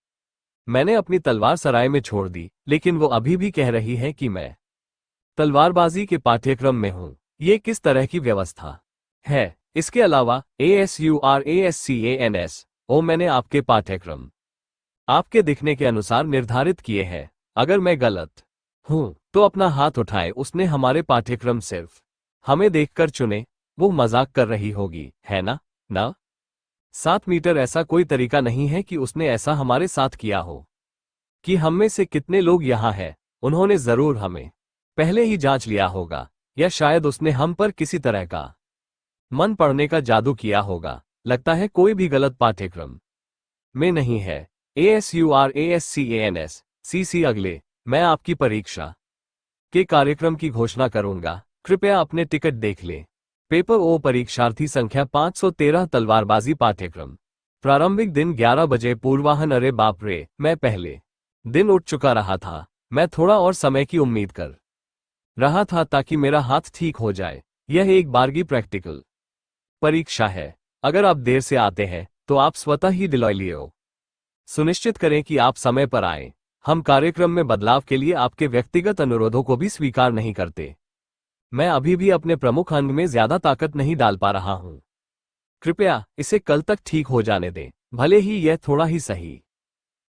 मैंने अपनी तलवार सराय में छोड़ दी, लेकिन वो अभी भी कह रही है कि मैं तलवारबाजी के पाठ्यक्रम में हूं। ये किस तरह की व्यवस्था है? इसके अलावा ASURASCANS मैंने आपके पाठ्यक्रम आपके दिखने के अनुसार निर्धारित किए हैं। अगर मैं गलत हूं तो अपना हाथ उठाए। उसने हमारे पाठ्यक्रम सिर्फ हमें देखकर चुने। वो मजाक कर रही होगी, है ना? 7 मीटर ऐसा कोई तरीका नहीं है कि उसने ऐसा हमारे साथ किया हो। कि हम में से कितने लोग यहाँ हैं? उन्होंने जरूर हमें पहले ही जांच लिया होगा, या शायद उसने हम पर किसी तरह का मन पढ़ने का जादू किया होगा। लगता है कोई भी गलत पाठ्यक्रम में नहीं है। ASURASCANS CC अगले, मैं आपकी परीक्षा के कार्यक्रम की घोषणा करूंगा। कृपया अपने टिकट देख लें। पेपर ओ परीक्षार्थी संख्या 513 तलवारबाजी पाठ्यक्रम। प्रारंभिक दिन 11 बजे पूर्वाहन। अरे बाप रे, मैं पहले दिन उठ चुका रहा था। मैं थोड़ा और समय की उम्मीद कर रहा था ताकि मेरा हाथ ठीक हो जाए। यह एक बारगी प्रैक्टिकल परीक्षा है। अगर आप देर से आते हैं तो आप स्वतः ही दिलवा लियो। सुनिश्चित करें कि आप समय पर आएं। हम कार्यक्रम में बदलाव के लिए आपके व्यक्तिगत अनुरोधों को भी स्वीकार नहीं करते। मैं अभी भी अपने प्रमुख अंग में ज्यादा ताकत नहीं डाल पा रहा हूं। कृपया इसे कल तक ठीक हो जाने दें, भले ही यह थोड़ा ही सही।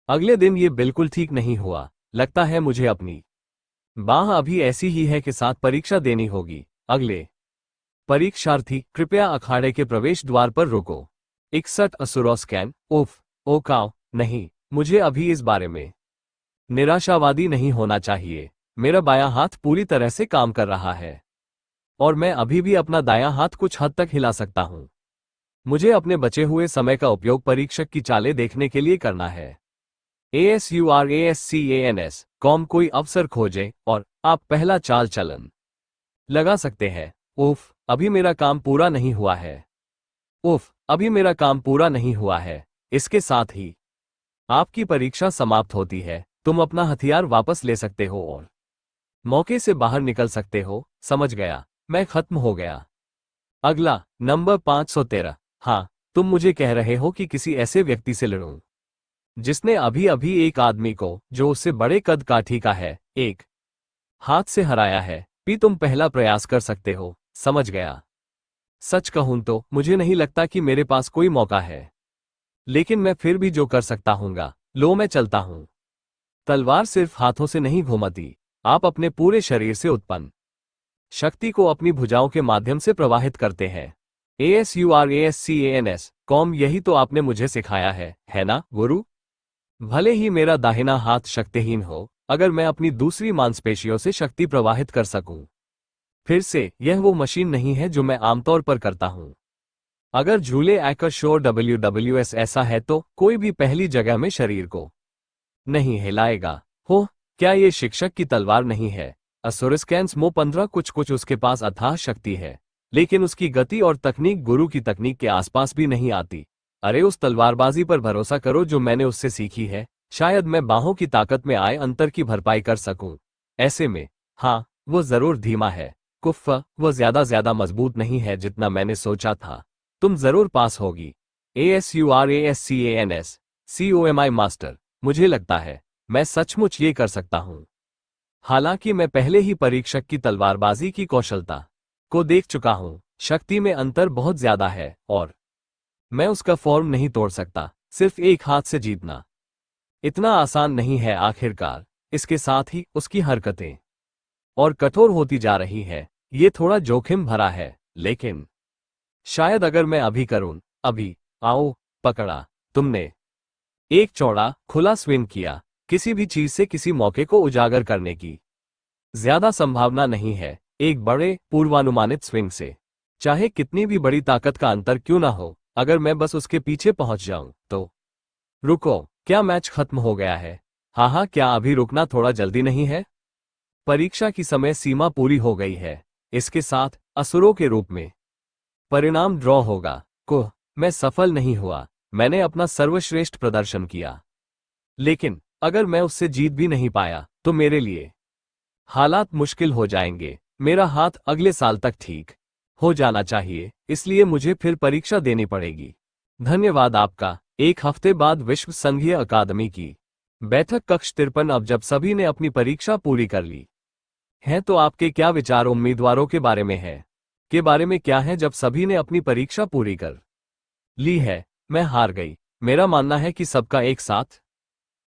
अगले दिन ये बिल्कुल ठीक नहीं हुआ। लगता है मुझे अपनी बाह अभी ऐसी ही है के साथ परीक्षा देनी होगी। अगले परीक्षार्थी, कृपया अखाड़े के प्रवेश द्वार पर रुको। 61 असुरो स्कैन। उफ, ओ काओ, नहीं, मुझे अभी इस बारे में निराशावादी नहीं होना चाहिए। मेरा बायां हाथ पूरी तरह से काम कर रहा है और मैं अभी भी अपना दायां हाथ कुछ हद तक हिला सकता हूं। मुझे अपने बचे हुए समय का उपयोग परीक्षक की चालें देखने के लिए करना है। ASURASCANS कॉम कोई अवसर खोजें और आप पहला चाल चलन लगा सकते हैं। उफ, अभी मेरा काम पूरा नहीं हुआ है। उफ, अभी मेरा काम पूरा नहीं हुआ है। इसके साथ ही आपकी परीक्षा समाप्त होती है। तुम अपना हथियार वापस ले सकते हो और मौके से बाहर निकल सकते हो। समझ गया, मैं खत्म हो गया। अगला, नंबर 513। हाँ, तुम मुझे कह रहे हो कि किसी ऐसे व्यक्ति से लड़ूं जिसने अभी अभी एक आदमी को, जो उससे बड़े कद काठी का है, एक हाथ से हराया है। भी तुम पहला प्रयास कर सकते हो। समझ गया। सच कहूं तो मुझे नहीं लगता कि मेरे पास कोई मौका है, लेकिन मैं फिर भी जो कर सकता हूंगा। लो, मैं चलता हूं। तलवार सिर्फ हाथों से नहीं घुमाती, आप अपने पूरे शरीर से उत्पन्न शक्ति को अपनी भुजाओं के माध्यम से प्रवाहित करते हैं। ASURASCANS कॉम, यही तो आपने मुझे सिखाया है ना गुरु? भले ही मेरा दाहिना हाथ शक्तिहीन हो, अगर मैं अपनी दूसरी मांसपेशियों से शक्ति प्रवाहित कर सकूं। फिर से, यह वो मशीन नहीं है जो मैं आमतौर पर करता हूं। अगर झूले एकर शोर WWS ऐसा है तो कोई भी पहली जगह में शरीर को नहीं हिलाएगा। हो, क्या ये शिक्षक की तलवार नहीं है? असुरस्कैंस मो 15 कुछ कुछ उसके पास अथाह शक्ति है, लेकिन उसकी गति और तकनीक गुरु की तकनीक के आसपास भी नहीं आती। अरे उस तलवारबाजी पर भरोसा करो जो मैंने उससे सीखी है। शायद मैं बाहों की ताकत में आए अंतर की भरपाई कर सकूं। ऐसे में, हाँ, वो जरूर धीमा है। कुफ्फा, वो ज्यादा मजबूत नहीं है जितना मैंने सोचा था। तुम जरूर पास होगी। ASURASCANS COMI मास्टर, मुझे लगता है मैं सचमुच ये कर सकता हूं। हालांकि मैं पहले ही परीक्षक की तलवारबाजी की कौशलता को देख चुका हूं। शक्ति में अंतर बहुत ज्यादा है और मैं उसका फॉर्म नहीं तोड़ सकता। सिर्फ एक हाथ से जीतना इतना आसान नहीं है। आखिरकार इसके साथ ही उसकी हरकतें और कठोर होती जा रही है। ये थोड़ा जोखिम भरा है, लेकिन शायद अगर मैं अभी करूं। अभी, आओ, पकड़ा। तुमने एक चौड़ा खुला स्विंग किया। किसी भी चीज से किसी मौके को उजागर करने की ज्यादा संभावना नहीं है एक बड़े पूर्वानुमानित स्विंग से। चाहे कितनी भी बड़ी ताकत का अंतर क्यों ना हो, अगर मैं बस उसके पीछे पहुंच जाऊं तो। रुको, क्या मैच खत्म हो गया है? हाँ, क्या अभी रुकना थोड़ा जल्दी नहीं है? परीक्षा की समय सीमा पूरी हो गई है। इसके साथ असुरों के रूप में परिणाम ड्रॉ होगा। मैं सफल नहीं हुआ। मैंने अपना सर्वश्रेष्ठ प्रदर्शन किया, लेकिन अगर मैं उससे जीत भी नहीं पाया तो मेरे लिए हालात मुश्किल हो जाएंगे। मेरा हाथ अगले साल तक ठीक हो जाना चाहिए, इसलिए मुझे फिर परीक्षा देनी पड़ेगी। धन्यवाद आपका। एक हफ्ते बाद विश्व संघीय अकादमी की बैठक कक्ष 53। अब जब सभी ने अपनी परीक्षा पूरी कर ली है तो आपके क्या विचार उम्मीदवारों के बारे में है? के बारे में क्या है जब सभी ने अपनी परीक्षा पूरी कर ली है? मैं हार गई। मेरा मानना है कि सबका एक साथ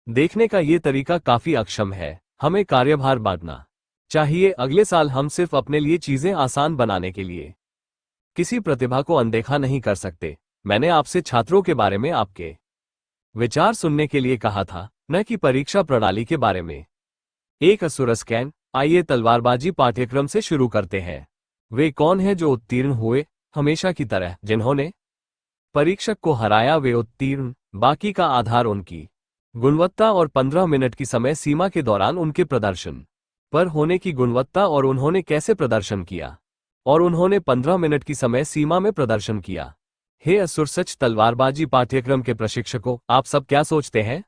देखने का ये तरीका काफी अक्षम है। हमें कार्यभार बांटना चाहिए। अगले साल हम सिर्फ अपने लिए चीजें आसान बनाने के लिए किसी प्रतिभा को अनदेखा नहीं कर सकते। मैंने आपसे छात्रों के बारे में आपके विचार सुनने के लिए कहा था, न कि परीक्षा प्रणाली के बारे में। एक असुर स्कैन। आइए तलवारबाजी पाठ्यक्रम से शुरू करते हैं। वे कौन हैं जो उत्तीर्ण हुए? हमेशा की तरह जिन्होंने परीक्षक को हराया वे उत्तीर्ण। बाकी का आधार उनकी गुणवत्ता और 15 मिनट की समय सीमा के दौरान उनके प्रदर्शन पर होने की गुणवत्ता और उन्होंने कैसे प्रदर्शन किया और उन्होंने 15 मिनट की समय सीमा में प्रदर्शन किया। हे असुर सच तलवारबाजी पाठ्यक्रम के प्रशिक्षकों, आप सब क्या सोचते हैं?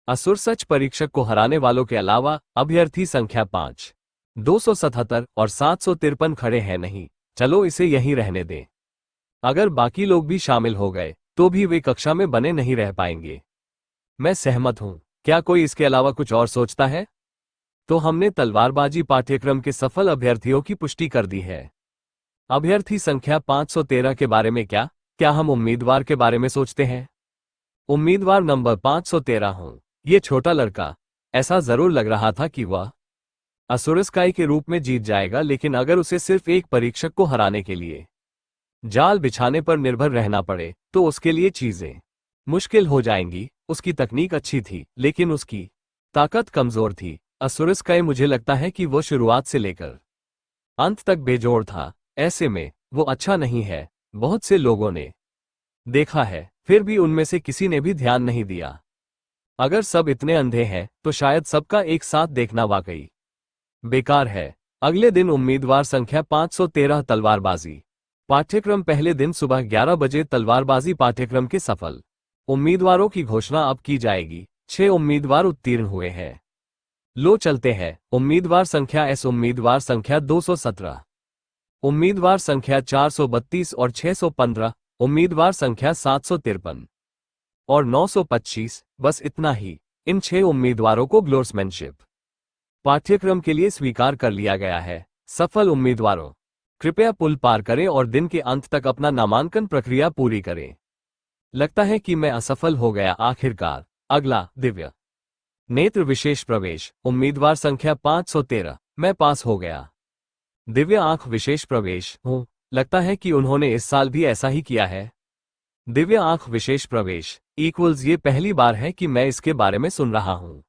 असुर सच परीक्षक को हराने वालों के अलावा अभ्यर्थी संख्या 5, 277 और 753 खड़े हैं। नहीं, चलो इसे यहीं रहने दें। अगर बाकी लोग भी शामिल हो गए तो भी वे कक्षा में बने नहीं रह पाएंगे। मैं सहमत हूं। क्या कोई इसके अलावा कुछ और सोचता है? तो हमने तलवारबाजी पाठ्यक्रम के सफल अभ्यर्थियों की पुष्टि कर दी है। अभ्यर्थी संख्या 513 के बारे में क्या हम उम्मीदवार के बारे में सोचते हैं? उम्मीदवार नंबर 513 हूं। ये छोटा लड़का, ऐसा जरूर लग रहा था कि वह असुरस्काई के रूप में जीत जाएगा, लेकिन अगर उसे सिर्फ एक परीक्षक को हराने के लिए जाल बिछाने पर निर्भर रहना पड़े तो उसके लिए चीजें मुश्किल हो जाएंगी। उसकी तकनीक अच्छी थी, लेकिन उसकी ताकत कमजोर थी। असुरस्काई मुझे लगता है कि वो शुरुआत से लेकर अंत तक बेजोड़ था। ऐसे में वो अच्छा नहीं है। बहुत से लोगों ने देखा है, फिर भी उनमें से किसी ने भी ध्यान नहीं दिया। अगर सब इतने अंधे हैं तो शायद सबका एक साथ देखना वाकई बेकार है। अगले दिन उम्मीदवार संख्या 513 तलवारबाजी पाठ्यक्रम। पहले दिन सुबह 11 बजे तलवारबाजी पाठ्यक्रम के सफल उम्मीदवारों की घोषणा अब की जाएगी। 6 उम्मीदवार उत्तीर्ण हुए हैं। लो चलते हैं। उम्मीदवार संख्या एस, उम्मीदवार संख्या 217, उम्मीदवार संख्या 432 और 615, उम्मीदवार संख्या 753 और 925। बस इतना ही। इन 6 उम्मीदवारों को ग्लोर्समैनशिप पाठ्यक्रम के लिए स्वीकार कर लिया गया है। सफल उम्मीदवारों, कृपया पुल पार करें और दिन के अंत तक अपना नामांकन प्रक्रिया पूरी करें। लगता है कि मैं असफल हो गया आखिरकार। अगला, दिव्य नेत्र विशेष प्रवेश। उम्मीदवार संख्या 513, मैं पास हो गया। दिव्य आंख विशेष प्रवेश हूं। लगता है कि उन्होंने इस साल भी ऐसा ही किया है। दिव्य आंख विशेष प्रवेश इक्वल्स, ये पहली बार है कि मैं इसके बारे में सुन रहा हूं।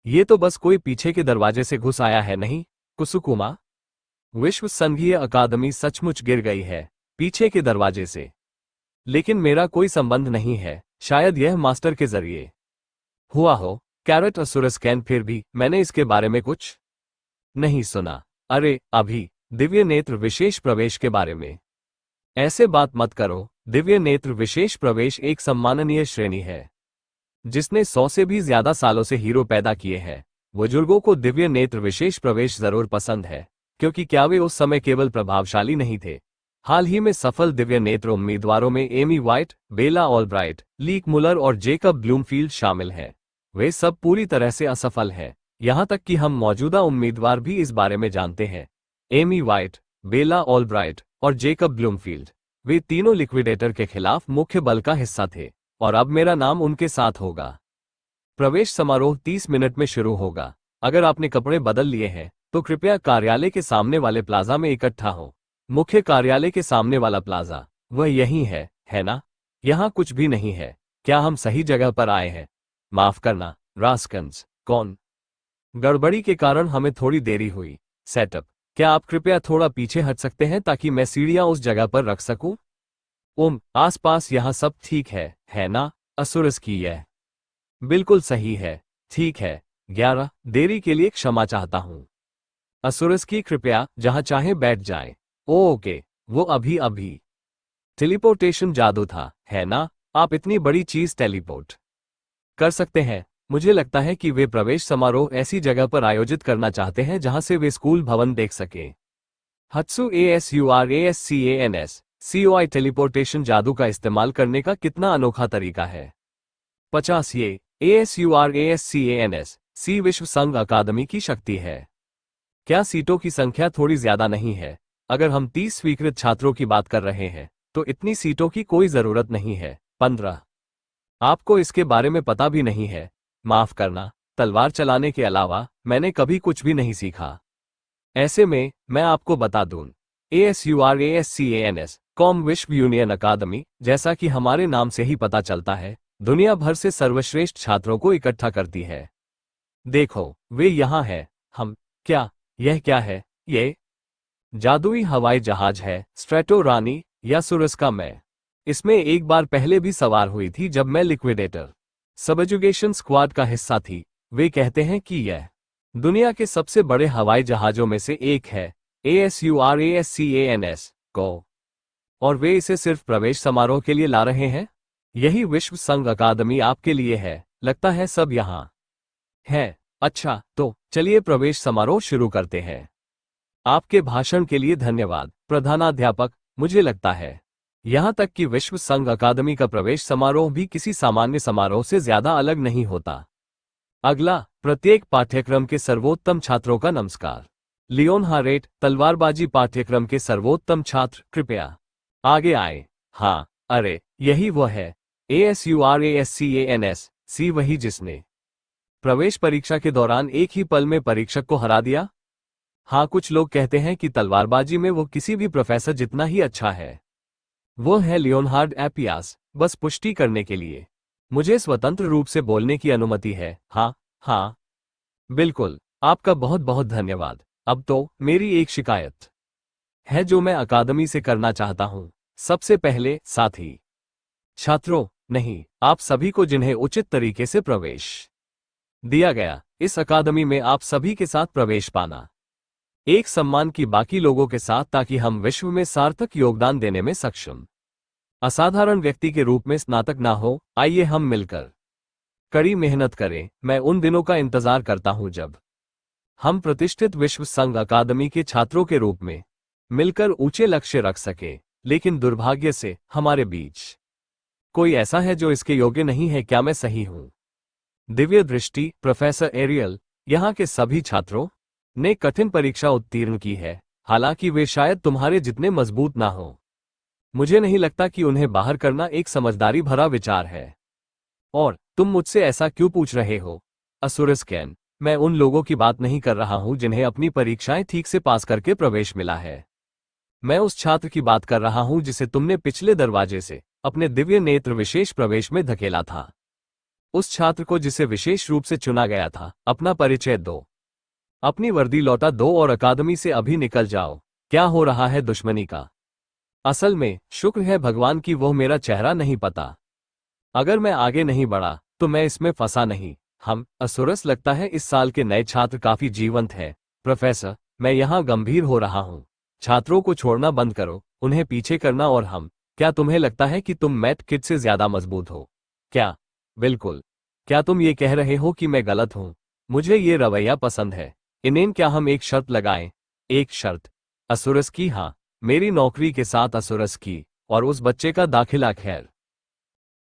ये तो बस कोई पीछे के दरवाजे से घुस आया है, नहीं? कुसुकुमा, विश्व संघीय अकादमी सचमुच गिर गई है पीछे के दरवाजे से। लेकिन मेरा कोई संबंध नहीं है। शायद यह मास्टर के जरिए हुआ हो। कैरेट असुरस्कैन, फिर भी मैंने इसके बारे में कुछ नहीं सुना। अरे अभी दिव्य नेत्र विशेष प्रवेश के बारे में ऐसे बात मत करो। दिव्य नेत्र विशेष प्रवेश एक सम्माननीय श्रेणी है जिसने 100 से भी ज्यादा सालों से हीरो पैदा किए हैं। बुजुर्गों को दिव्य नेत्र विशेष प्रवेश जरूर पसंद है, क्योंकि क्या वे उस समय केवल प्रभावशाली नहीं थे। हाल ही में सफल दिव्य नेत्र उम्मीदवारों में एमी वाइट, बेला ऑलब्राइट, लीक मुलर और जेकब ब्लूमफील्ड शामिल हैं। वे सब पूरी तरह से असफल हैं। यहां तक कि हम मौजूदा उम्मीदवार भी इस बारे में जानते हैं। एमी वाइट, बेला ऑलब्राइट और जेकब ब्लूमफील्ड, वे तीनों लिक्विडेटर के खिलाफ मुख्य बल का हिस्सा थे, और अब मेरा नाम उनके साथ होगा। प्रवेश समारोह 30 मिनट में शुरू होगा। अगर आपने कपड़े बदल लिए हैं तो कृपया कार्यालय के सामने वाले प्लाजा में इकट्ठा हो। मुख्य कार्यालय के सामने वाला प्लाजा वह यही है ना? यहाँ कुछ भी नहीं है। क्या हम सही जगह पर आए हैं? माफ करना रास्कन्स, कौन? गड़बड़ी के कारण हमें थोड़ी देरी हुई। सेटअप, क्या आप कृपया थोड़ा पीछे हट सकते हैं ताकि मैं सीढ़ियां उस जगह पर रख सकूं? आसपास यहाँ सब ठीक है ना? असुरस की यह बिल्कुल सही है। ठीक है। 11 देरी के लिए क्षमा चाहता हूं। असुरस की, कृपया जहां चाहे बैठ जाएं। ओके, वो अभी टेलीपोर्टेशन जादू था, है ना? आप इतनी बड़ी चीज टेलीपोर्ट कर सकते हैं। मुझे लगता है कि वे प्रवेश समारोह ऐसी जगह पर आयोजित करना चाहते हैं जहां से वे स्कूल भवन देख सकें। हत्सु ASURASCANS COI टेलीपोर्टेशन जादू का इस्तेमाल करने का कितना अनोखा तरीका है। 50 ये ASURASCANS C विश्व संघ अकादमी की शक्ति है। क्या सीटों की संख्या थोड़ी ज्यादा नहीं है? अगर हम 30 स्वीकृत छात्रों की बात कर रहे हैं तो इतनी सीटों की कोई जरूरत नहीं है। 15 आपको इसके बारे में पता भी नहीं है। माफ करना, तलवार चलाने के अलावा मैंने कभी कुछ भी नहीं सीखा। ऐसे में मैं आपको बता दूं, ASURASCANS कॉम विश्व यूनियन अकादमी, जैसा कि हमारे नाम से ही पता चलता है, दुनिया भर से सर्वश्रेष्ठ छात्रों को इकट्ठा करती है। देखो, वे यहाँ हैं। यह क्या है? ये जादुई हवाई जहाज है, स्ट्रेटो रानी या सुरस्का। मैं इसमें एक बार पहले भी सवार हुई थी जब मैं लिक्विडेटर सबजुगेशन स्क्वाड का हिस्सा थी। वे कहते हैं कि यह दुनिया के सबसे बड़े हवाई जहाजों में से एक है, ASURASCANS को, और वे इसे सिर्फ प्रवेश समारोह के लिए ला रहे हैं। यही विश्व संघ अकादमी आपके लिए है। लगता है सब यहाँ है। अच्छा, तो चलिए प्रवेश समारोह शुरू करते हैं। आपके भाषण के लिए धन्यवाद प्रधानाध्यापक। मुझे लगता है यहाँ तक कि विश्व संघ अकादमी का प्रवेश समारोह भी किसी सामान्य समारोह से ज्यादा अलग नहीं होता। अगला, प्रत्येक पाठ्यक्रम के सर्वोत्तम छात्रों का नमस्कार। लियोन हारेट, तलवारबाजी पाठ्यक्रम के सर्वोत्तम छात्र, कृपया आगे आए। हाँ, अरे, यही वो है। ASURASCANS, सी वही जिसने प्रवेश परीक्षा के दौरान एक ही पल में परीक्षक को हरा दिया। हाँ, कुछ लोग कहते हैं कि तलवारबाजी में वो किसी भी प्रोफेसर जितना ही अच्छा है। वो है लियोनहार्ड एपियास। बस पुष्टि करने के लिए मुझे स्वतंत्र रूप से बोलने की अनुमति है। हाँ, हाँ, बिल्कुल, आपका बहुत बहुत धन्यवाद। अब तो मेरी एक शिकायत है जो मैं अकादमी से करना चाहता हूं। सबसे पहले, साथी छात्रों, नहीं, आप सभी को जिन्हें उचित तरीके से प्रवेश दिया गया, इस अकादमी में आप सभी के साथ प्रवेश पाना एक सम्मान की बाकी लोगों के साथ, ताकि हम विश्व में सार्थक योगदान देने में सक्षम असाधारण व्यक्ति के रूप में स्नातक ना हो। आइए हम मिलकर कड़ी मेहनत करें। मैं उन दिनों का इंतजार करता हूं जब हम प्रतिष्ठित विश्व संघ अकादमी के छात्रों के रूप में मिलकर ऊंचे लक्ष्य रख सके। लेकिन दुर्भाग्य से हमारे बीच कोई ऐसा है जो इसके योग्य नहीं है। क्या मैं सही हूं? दिव्य दृष्टि, प्रोफेसर एरियल, यहाँ के सभी छात्रों ने कठिन परीक्षा उत्तीर्ण की है, हालांकि वे शायद तुम्हारे जितने मजबूत ना हो। मुझे नहीं लगता कि उन्हें बाहर करना एक समझदारी भरा विचार है। और तुम मुझसे ऐसा क्यों पूछ रहे हो? असुरस्कैन, मैं उन लोगों की बात नहीं कर रहा हूं जिन्हें अपनी परीक्षाएं ठीक से पास करके प्रवेश मिला है। मैं उस छात्र की बात कर रहा हूं जिसे तुमने पिछले दरवाजे से अपने दिव्य नेत्र विशेष प्रवेश में धकेला था। उस छात्र को जिसे विशेष रूप से चुना गया था। अपना परिचय दो, अपनी वर्दी लौटा दो और अकादमी से अभी निकल जाओ। क्या हो रहा है दुश्मनी का? असल में शुक्र है भगवान की वो मेरा चेहरा नहीं पता। अगर मैं आगे नहीं बढ़ा तो मैं इसमें फंसा नहीं। हम असुरस, लगता है इस साल के नए छात्र काफी जीवंत हैं। प्रोफेसर, मैं यहाँ गंभीर हो रहा हूँ। छात्रों को छोड़ना बंद करो, उन्हें पीछे करना। और हम, क्या तुम्हें लगता है कि तुम मैथ किड से ज्यादा मजबूत हो? क्या? बिल्कुल। क्या तुम ये कह रहे हो कि मैं गलत हूँ? मुझे ये रवैया पसंद है। इनेन, क्या हम एक शर्त लगाएं? एक शर्त? असुरस की? हाँ, मेरी नौकरी के साथ असुरस की और उस बच्चे का दाखिला। खैर,